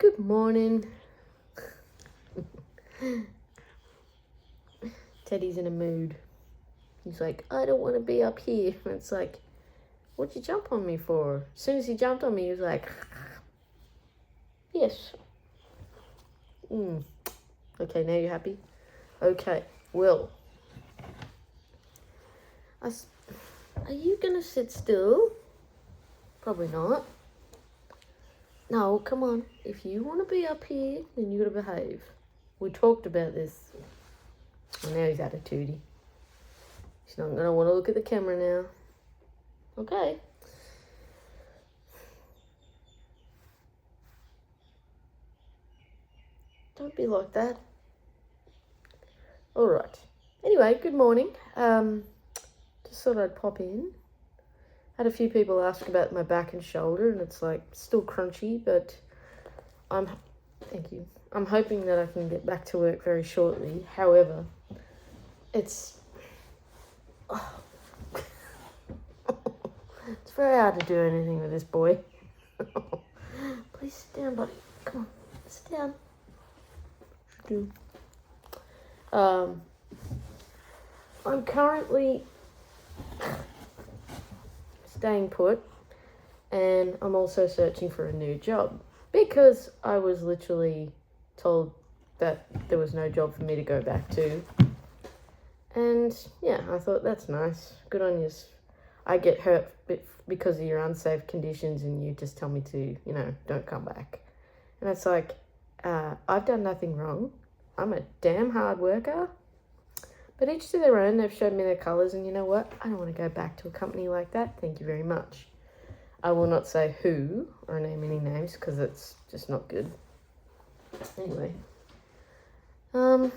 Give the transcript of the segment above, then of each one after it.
Good morning. Teddy's in a mood. He's like, I don't want to be up here. And it's like, what'd you jump on me for? As soon as he jumped on me, he was like, yes. Okay, now you're happy? Okay, Will. Are you going to sit still? Probably not. No, come on. If you want to be up here, then you got to behave. We talked about this. And now he's attitudey. He's not going to want to look at the camera now. Okay. Don't be like that. All right. Anyway, good morning. Just thought I'd pop in. Had a few people ask about my back and shoulder, and it's like still crunchy, but thank you. I'm hoping that I can get back to work very shortly. However, it's it's very hard to do anything with this boy. Please sit down, buddy. Come on, sit down. I'm currently staying put, and I'm also searching for a new job because I was literally told that there was no job for me to go back to. And yeah, I thought that's nice. Good on you. I get hurt because of your unsafe conditions and you just tell me to, don't come back. And it's like, I've done nothing wrong. I'm a damn hard worker. But each to their own. They've showed me their colours, and you know what? I don't want to go back to a company like that. Thank you very much. I will not say who or name any names because it's just not good. Anyway. I'm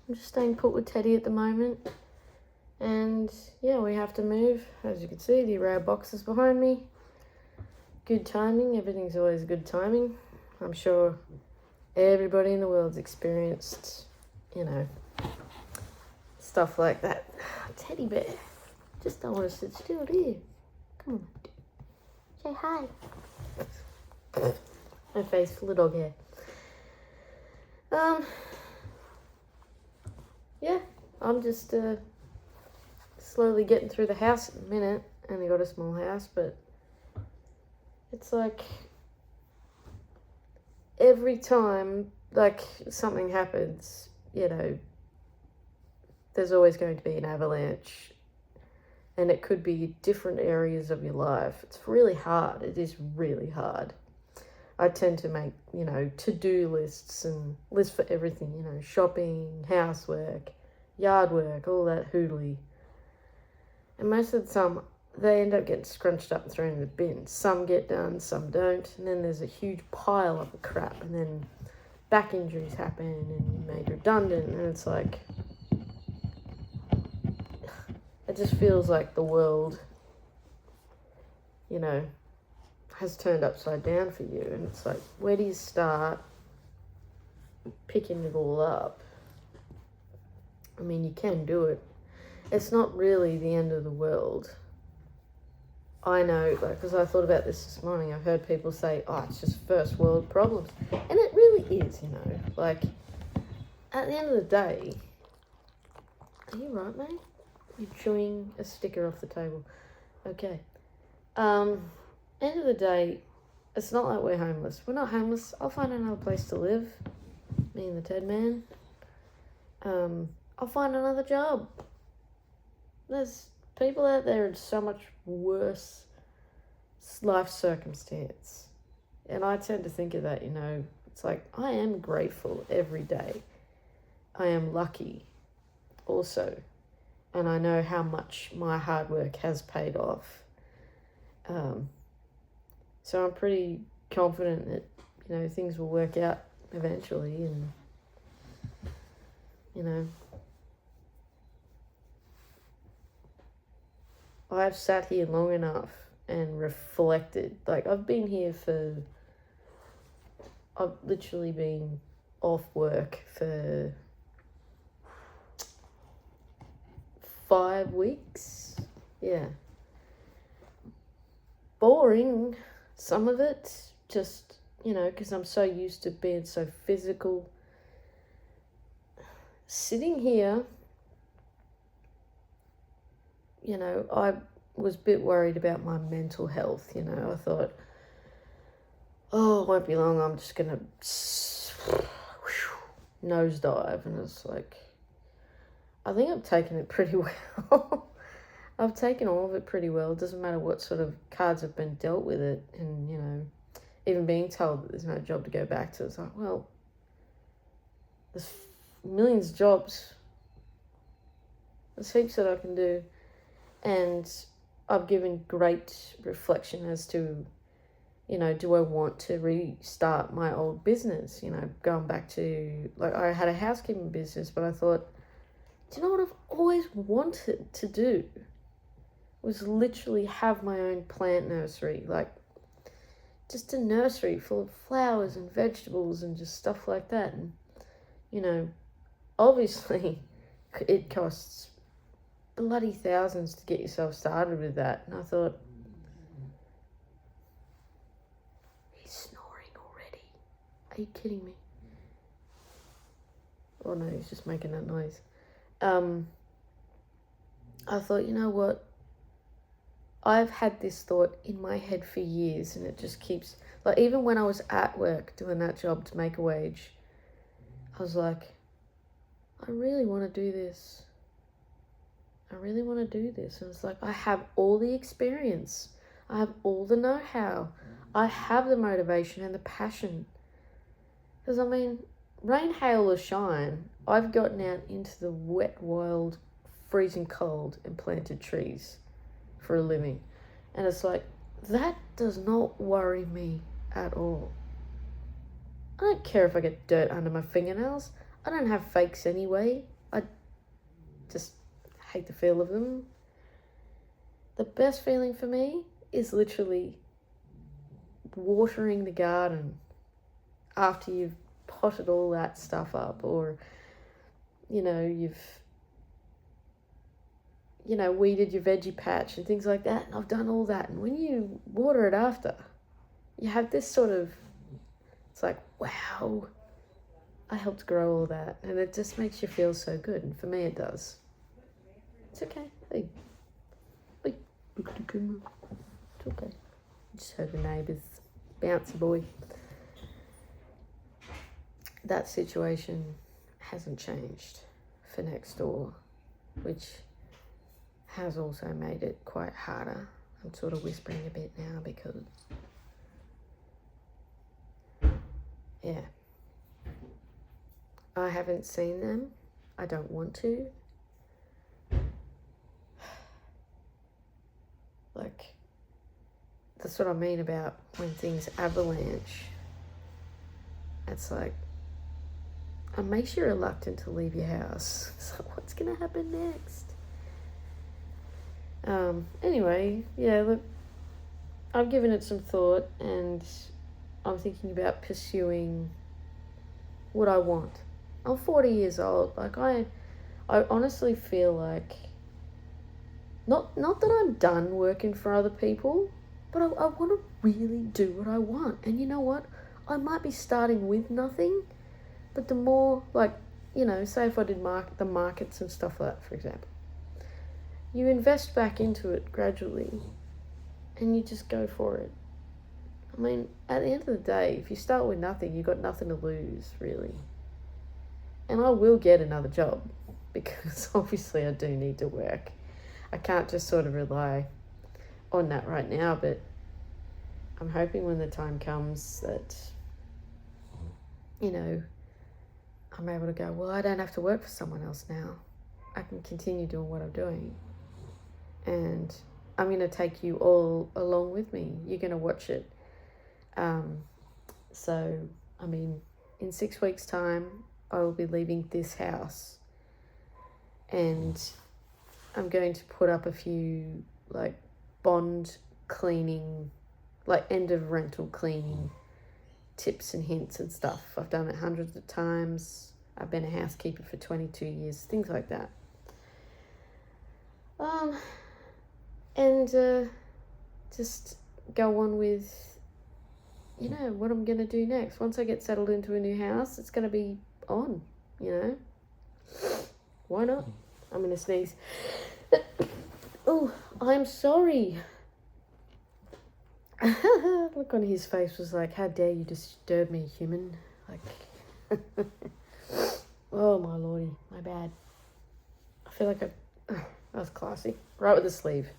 just staying put with Teddy at the moment. And yeah, we have to move. As you can see, the array of boxes behind me. Good timing. Everything's always good timing. I'm sure everybody in the world's experienced, stuff like that. Teddy bear. Just don't want to sit still, do you? Come on. Say hi. My face full of dog hair. Yeah, I'm just slowly getting through the house at the minute. Only got a small house, but it's like every time something happens, there's always going to be an avalanche, and it could be different areas of your life. It's really hard. It is really hard. I tend to make, to-do lists and lists for everything, shopping, housework, yard work, all that hoodly. And most of the time, they end up getting scrunched up and thrown in the bin. Some get done, some don't. And then there's a huge pile of crap. And then back injuries happen and you're made redundant. And it's like, it just feels like the world, has turned upside down for you. And it's like, where do you start picking it all up? I mean, you can do it. It's not really the end of the world. I know, because I thought about this morning. I've heard people say, oh, it's just first world problems. And it really is, at the end of the day, are you right, mate? You're chewing a sticker off the table. Okay. End of the day, it's not like we're homeless. We're not homeless. I'll find another place to live. Me and the Ted man. I'll find another job. There's people out there in so much worse life circumstance. And I tend to think of that, It's like, I am grateful every day. I am lucky also. And I know how much my hard work has paid off. So I'm pretty confident that, things will work out eventually. And, I've sat here long enough and reflected. I've literally been off work for 5 weeks. Yeah. Boring, some of it, just you know, because I'm so used to being so physical. Sitting here, you know, I was a bit worried about my mental health, you know. I thought, oh, it won't be long, I'm just going to nosedive. And it's like, I think I've taken it pretty well. I've taken all of it pretty well. It doesn't matter what sort of cards have been dealt with it. And, you know, even being told that there's no job to go back to, it's like, well, there's millions of jobs. There's heaps that I can do. And I've given great reflection as to, you know, do I want to restart my old business? You know, going back to, like, I had a housekeeping business, but I thought, do you know what I've always wanted to do? Was literally have my own plant nursery, like just a nursery full of flowers and vegetables and just stuff like that. And, you know, obviously it costs bloody thousands to get yourself started with that. And I thought, he's snoring already. Are you kidding me? Oh no, he's just making that noise. I thought, you know what? I've had this thought in my head for years, and it just keeps, like, even when I was at work doing that job to make a wage, I was like, I really want to do this. I really want to do this. And it's like, I have all the experience. I have all the know-how. I have the motivation and the passion. Because, I mean, rain, hail, or shine, I've gotten out into the wet, wild, freezing cold and planted trees for a living. And it's like, that does not worry me at all. I don't care if I get dirt under my fingernails. I don't have fakes anyway. I just hate the feel of them. The best feeling for me is literally watering the garden after you've potted all that stuff up, or, you know, you've weeded your veggie patch and things like that. And I've done all that. And when you water it after, you have this sort of, it's like, wow, I helped grow all that. And it just makes you feel so good. And for me, it does. It's okay. Hey, look at the camera. It's okay. Just heard the neighbours bouncy boy. That situation hasn't changed for next door, which has also made it quite harder. I'm sort of whispering a bit now because, yeah, I haven't seen them. I don't want to. Like, that's what I mean about when things avalanche. It's like, it makes you reluctant to leave your house. So what's going to happen next? Anyway, yeah, look, I've given it some thought, and I'm thinking about pursuing what I want. I'm 40 years old. Like, I honestly feel like, not that I'm done working for other people, but I want to really do what I want. And you know what? I might be starting with nothing, but the more, like, you know, say if I did the markets and stuff like that, for example, you invest back into it gradually and you just go for it. I mean, at the end of the day, if you start with nothing, you've got nothing to lose, really. And I will get another job because obviously I do need to work. I can't just sort of rely on that right now, but I'm hoping when the time comes that, you know, I'm able to go, well, I don't have to work for someone else now. I can continue doing what I'm doing. And I'm going to take you all along with me. You're going to watch it. So, I mean, in 6 weeks' time, I will be leaving this house. And I'm going to put up a few, like, bond cleaning, like, end of rental cleaning tips and hints and stuff. I've done it hundreds of times. I've been a housekeeper for 22 years, things like that. And just go on with, you know, what I'm going to do next. Once I get settled into a new house, it's going to be on, you know. Why not? I'm going to sneeze. Oh, I'm sorry. Look on his face was like, how dare you disturb me, human? Like, oh my lordy, my bad. I feel like that was classy. Right with the sleeve.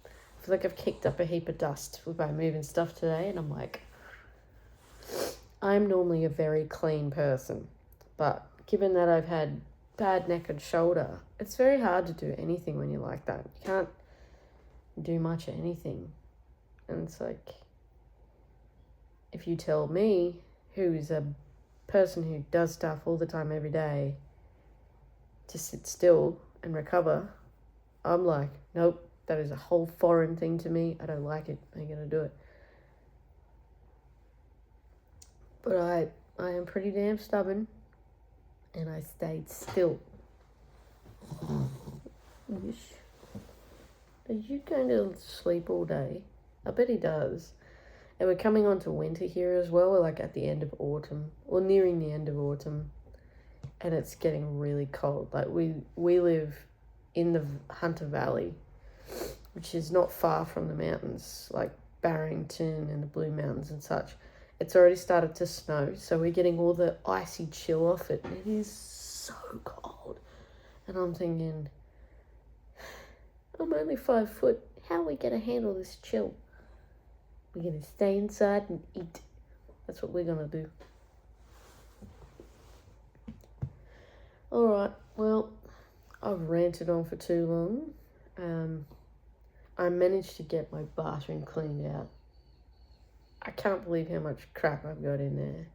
I feel like I've kicked up a heap of dust by moving stuff today, and I'm like, I'm normally a very clean person, but given that I've had bad neck and shoulder, it's very hard to do anything when you're like that. You can't do much of anything. And it's like, if you tell me, who's a person who does stuff all the time every day, to sit still and recover, I'm like, nope, that is a whole foreign thing to me. I don't like it. I ain't gonna do it. But I am pretty damn stubborn, and I stayed still. Are you going to sleep all day? I bet he does. And we're coming on to winter here as well. We're like at the end of autumn, or nearing the end of autumn, and it's getting really cold. Like we live in the Hunter Valley, which is not far from the mountains, like Barrington and the Blue Mountains and such. It's already started to snow, so we're getting all the icy chill off it, and it is so cold. And I'm thinking, I'm only 5 foot. How are we going to handle this chill? We're going to stay inside and eat. That's what we're going to do. Alright, well, I've ranted on for too long. I managed to get my bathroom cleaned out. I can't believe how much crap I've got in there.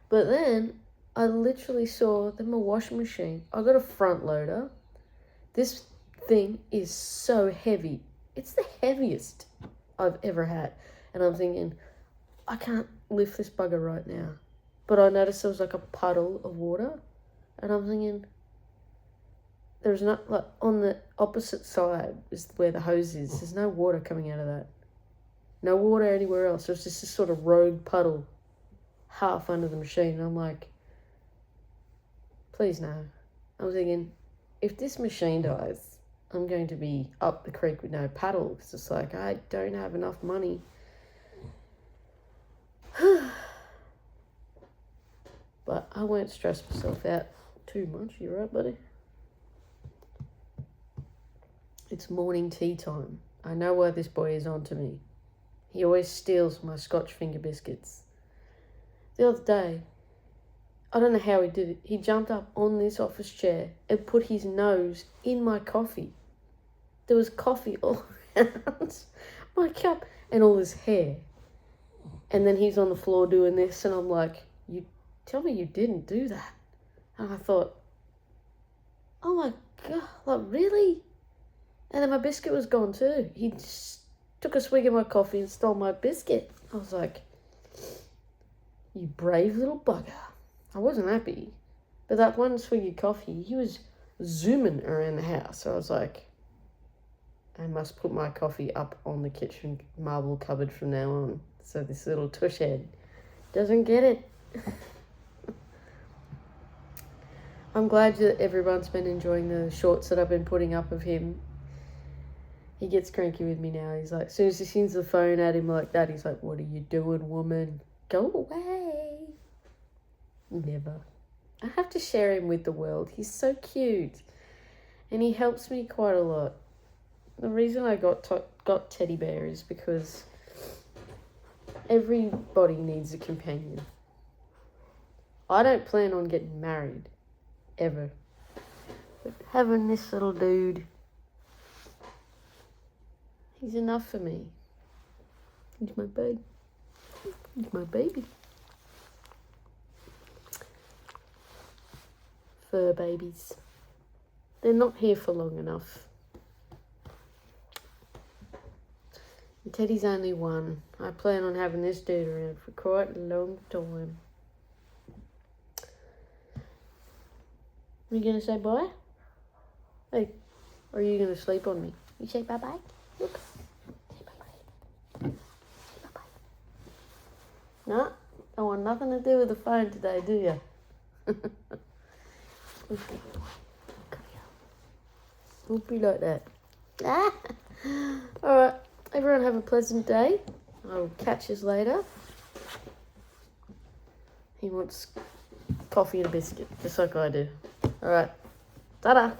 But then, I literally saw that my washing machine, I got a front loader. This thing is so heavy. It's the heaviest I've ever had. And I'm thinking, I can't lift this bugger right now. But I noticed there was like a puddle of water. And I'm thinking, there's not, like, on the opposite side is where the hose is. There's no water coming out of that. No water anywhere else. There's just this sort of rogue puddle half under the machine. And I'm like, please no. I'm thinking, if this machine dies, I'm going to be up the creek with no paddle. Because it's like, I don't have enough money. But I won't stress myself out too much. You right, buddy? It's morning tea time. I know why this boy is on to me. He always steals my Scotch finger biscuits. The other day, I don't know how he did it. He jumped up on this office chair and put his nose in my coffee. There was coffee all around my cup and all his hair. And then he's on the floor doing this, and I'm like, you tell me you didn't do that. And I thought, oh my God, like, really? And then my biscuit was gone too. He just took a swig of my coffee and stole my biscuit. I was like, you brave little bugger. I wasn't happy. But that one swig of coffee, he was zooming around the house. So I was like, I must put my coffee up on the kitchen marble cupboard from now on. So this little tush head doesn't get it. I'm glad that everyone's been enjoying the shorts that I've been putting up of him. He gets cranky with me now. He's like, as soon as he sees the phone at him like that, he's like, what are you doing, woman? Go away. Never. I have to share him with the world. He's so cute. And he helps me quite a lot. The reason I got Teddy Bear is because everybody needs a companion. I don't plan on getting married. Ever. But having this little dude, he's enough for me. He's my babe. He's my baby. Fur babies. They're not here for long enough. And Teddy's only one. I plan on having this dude around for quite a long time. Are you going to say bye? Hey, or are you going to sleep on me? You say bye-bye? Look. Say bye-bye. No, don't want nothing to do with the phone today, do you? Would be like that. Alright, everyone have a pleasant day. I'll catch you later. He wants coffee and a biscuit, just like I do. Alright, ta-da!